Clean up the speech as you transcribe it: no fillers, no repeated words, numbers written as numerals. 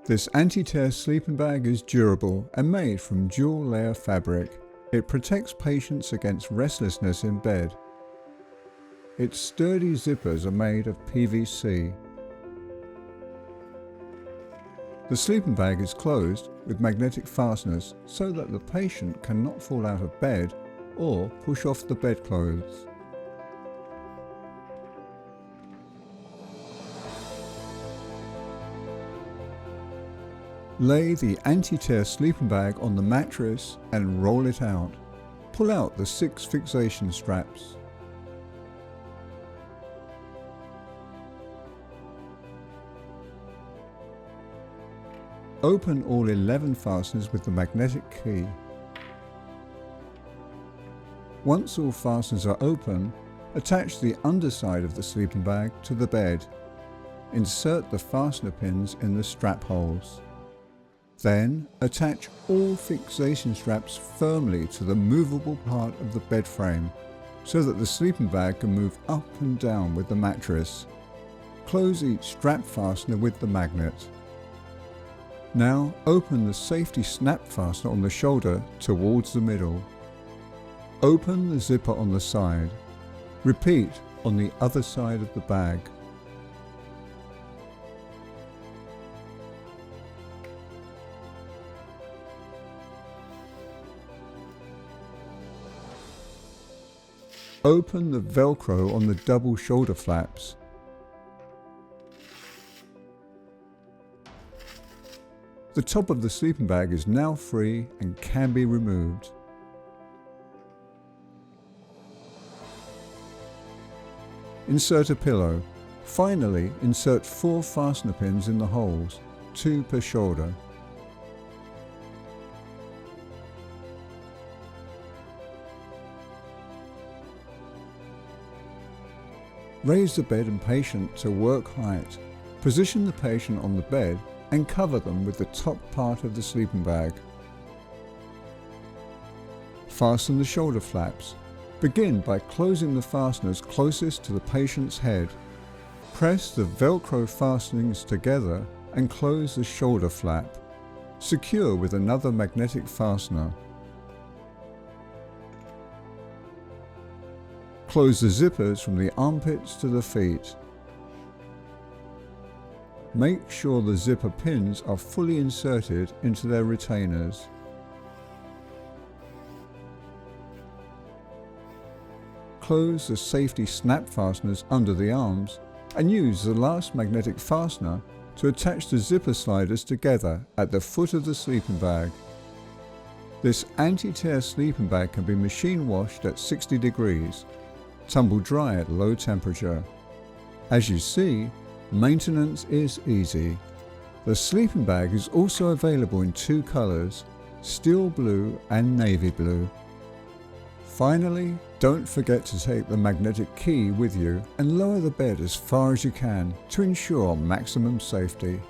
This anti-tear sleeping bag is durable and made from dual-layer fabric. It protects patients against restlessness in bed. Its sturdy zippers are made of PVC. The sleeping bag is closed with magnetic fasteners so that the patient cannot fall out of bed or push off the bedclothes. Lay the anti-tear sleeping bag on the mattress and roll it out. Pull out the 6 fixation straps. Open all 11 fasteners with the magnetic key. Once all fasteners are open, attach the underside of the sleeping bag to the bed. Insert the fastener pins in the strap holes. Then attach all fixation straps firmly to the movable part of the bed frame so that the sleeping bag can move up and down with the mattress. Close each strap fastener with the magnet. Now open the safety snap fastener on the shoulder towards the middle. Open the zipper on the side. Repeat on the other side of the bag. Open the Velcro on the double shoulder flaps. The top of the sleeping bag is now free and can be removed. Insert a pillow. Finally, insert 4 fastener pins in the holes, 2 per shoulder. Raise the bed and patient to work height. Position the patient on the bed and cover them with the top part of the sleeping bag. Fasten the shoulder flaps. Begin by closing the fasteners closest to the patient's head. Press the Velcro fastenings together and close the shoulder flap. Secure with another magnetic fastener. Close the zippers from the armpits to the feet. Make sure the zipper pins are fully inserted into their retainers. Close the safety snap fasteners under the arms and use the last magnetic fastener to attach the zipper sliders together at the foot of the sleeping bag. This anti-tear sleeping bag can be machine washed at 60 degrees. Tumble dry at low temperature. As you see, maintenance is easy. The sleeping bag is also available in 2 colors, steel blue and navy blue. Finally, don't forget to take the magnetic key with you and lower the bed as far as you can to ensure maximum safety.